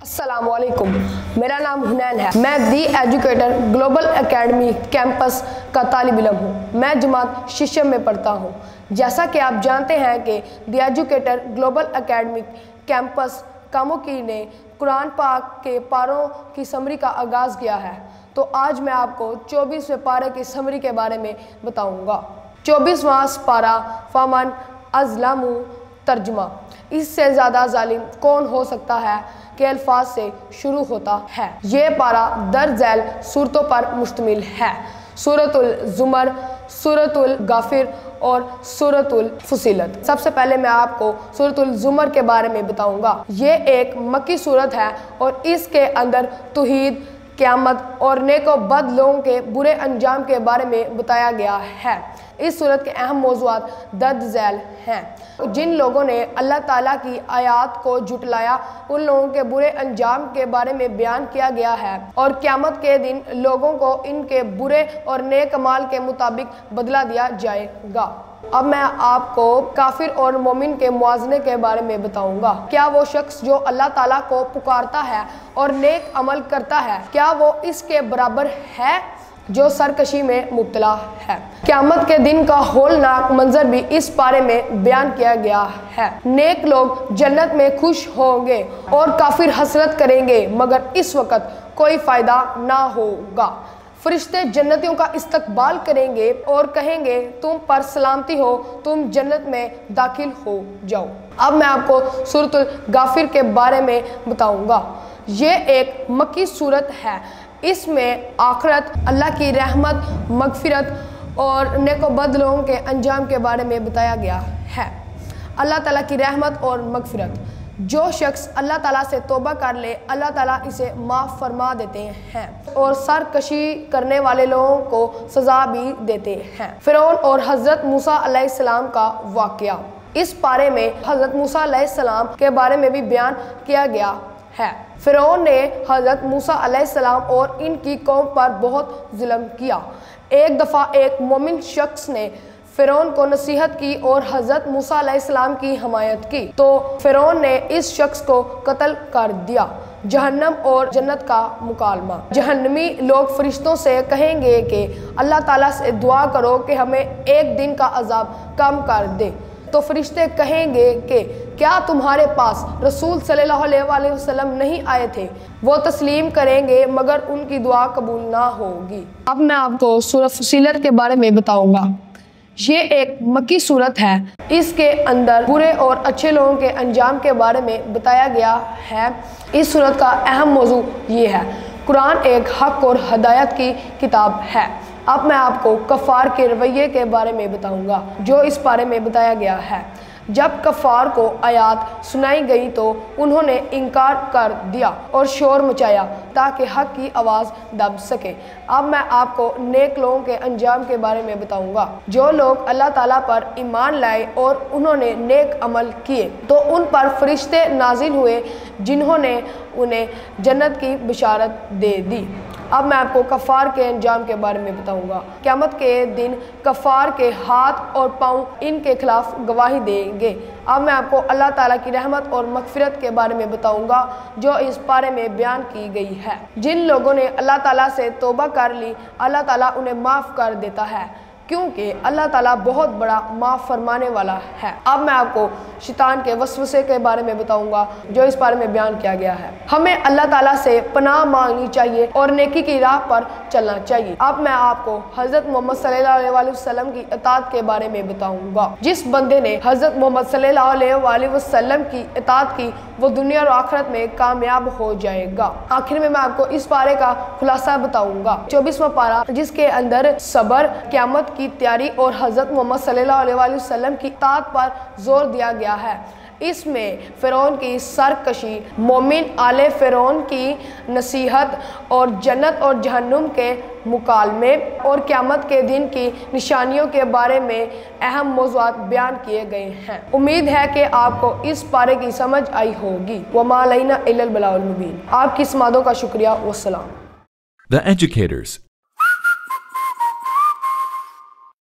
अस्सलामुअलैकुम, मेरा नाम हुनैन है। मैं दी एजुकेटर ग्लोबल एकेडमी कैंपस का तालिब इल्म हूँ। मैं जमात शिशम में पढ़ता हूँ। जैसा कि आप जानते हैं कि दी एजुकेटर ग्लोबल एकेडमी कैंपस कामोकी ने कुरान पाक के पारों की समरी का आगाज़ किया है, तो आज मैं आपको 24वें पारे की समरी के बारे में बताऊँगा। 24वां पारा फमन अज़लमु तर्जुमा, इससे ज़्यादा जालिम कौन हो सकता है के अल्फाज से शुरू होता है। ये पारा दर झैल सूरतों पर मुश्तमिल है। सूरतुल ज़ुमर, सूरतुल गाफिर और सूरतुल फुसिलत। सबसे पहले मैं आपको सूरतुल ज़ुमर के बारे में बताऊंगा। ये एक मक्की सूरत है और इसके अंदर तौहीद, क़यामत और नेक व बद लोगों के बुरे अंजाम के बारे में बताया गया है। इस सूरत के अहम मौज़ूआत दर्ज झैल हैं। जिन लोगों ने अल्लाह ताला की आयात को झुटलाया, उन लोगों के बुरे अंजाम के बारे में बयान किया गया है और क़यामत के दिन लोगों को इनके बुरे और नेक अमाल के मुताबिक बदला दिया जाएगा। अब मैं आपको काफिर और मोमिन के मुआज़ने के बारे में बताऊंगा। क्या वो शख्स जो अल्लाह ताला को पुकारता है और नेक अमल करता है, क्या वो इसके बराबर है जो सरकशी में मुब्तला है? क़यामत के दिन का होलनाक मंजर भी इस पारे में बयान किया गया है। नेक लोग जन्नत में खुश होंगे और काफिर हसरत करेंगे, मगर इस वक्त कोई फ़ायदा ना होगा। फरिश्ते जन्नतियों का इस्तकबाल करेंगे और कहेंगे, तुम पर सलामती हो, तुम जन्नत में दाखिल हो जाओ। अब मैं आपको सूरतुल गाफिर के बारे में बताऊंगा। ये एक मक्की सूरत है। इसमें आखिरत, अल्लाह की रहमत, मगफिरत और नेक व बद लोगों के अंजाम के बारे में बताया गया है। अल्लाह ताला की रहमत और मगफिरत, जो शख्स अल्लाह ताला से तौबा कर ले, अल्लाह ताला इसे माफ़ फरमा देते हैं और सरकशी करने वाले लोगों को सज़ा भी देते हैं। फ़िरौन और हज़रत मूसा अलैहिस्सलाम का वाक़या। इस पारे में हज़रत मूसा अलैहिस्सलाम के बारे में भी बयान किया गया है। फ़िरौन ने हज़रत मूसा अलैहिस्सलाम और इनकी कौम पर बहुत जुल्म किया। एक दफ़ा एक मोमिन शख्स ने फ़िरौन को नसीहत की और हज़रत मूसा अलैहिस्सलाम की हमायत की, तो फ़िरौन ने इस शख्स को कत्ल कर दिया। जहन्नम और जन्नत का मुकालमा। जहन्नमी लोग फरिश्तों से कहेंगे कि अल्लाह ताला से दुआ करो कि हमें एक दिन का अजाब कम कर दे। तो फरिश्ते कहेंगे कि क्या तुम्हारे पास रसूल सल्लल्लाहु अलैहि वसल्लम नहीं आए थे? वो तस्लीम करेंगे, मगर उनकी दुआ कबूल ना होगी। अब मैं आपको सूरह फुसिलत के बारे में बताऊंगा। ये एक मक्की सूरत है। इसके अंदर बुरे और अच्छे लोगों के अंजाम के बारे में बताया गया है। इस सूरत का अहम मौजू ये है, कुरान एक हक और हदायत की किताब है। अब मैं आपको कफ़ार के रवैये के बारे में बताऊंगा, जो इस बारे में बताया गया है। जब कफ़ार को आयात सुनाई गई तो उन्होंने इनकार कर दिया और शोर मचाया ताकि हक की आवाज़ दब सके। अब मैं आपको नेक लोगों के अंजाम के बारे में बताऊंगा। जो लोग अल्लाह ताला पर ईमान लाए और उन्होंने नेक अमल किए, तो उन पर फरिश्ते नाजिल हुए जिन्होंने उन्हें जन्नत की बिशारत दे दी। अब मैं आपको कफ़ार के अंजाम के बारे में बताऊंगा। क़यामत के दिन कफ़ार के हाथ और पाँव इनके खिलाफ गवाही देंगे। अब मैं आपको अल्लाह ताला की रहमत और मगफिरत के बारे में बताऊंगा, जो इस पारे में बयान की गई है। जिन लोगों ने अल्लाह ताला से तौबा कर ली, अल्लाह ताला उन्हें माफ़ कर देता है, क्योंकि अल्लाह ताला बहुत बड़ा माफ़ फरमाने वाला है। अब मैं आपको शैतान के वसवसे के बारे में बताऊंगा, जो इस बारे में बयान किया गया है। हमें अल्लाह ताला से पनाह मांगनी चाहिए और नेकी की राह पर चलना चाहिए। अब मैं आपको हज़रत मोहम्मद सल्लल्लाहु अलैहि वसल्लम की इताअत के बारे में बताऊंगा। जिस बंदे ने हज़रत मोहम्मद सल्लल्लाहु अलैहि वसल्लम की इताअत की, वो दुनिया और आखिरत में कामयाब हो जाएगा। आखिर में मैं आपको इस पारे का खुलासा बताऊंगा। 24वां पारा, जिसके अंदर सब्र, क़यामत की तैयारी और हज़रत मोहम्मद सल्लल्लाहु अलैहि वसल्लम की इताअत पर जोर दिया गया है। इसमें फ़िरौन की सरकशी, मोमिन आले फ़िरौन की नसीहत और जन्नत और जहन्नुम के मुकालमे और क़यामत के दिन की निशानियों के बारे में अहम मौज़ूआत बयान किए गए हैं। उम्मीद है कि आपको इस पारे की समझ आई होगी। वमा अलैना इल्लल बलागुल मुबीन। आपकी समादों का शुक्रिया। वस्सलाम। The Educators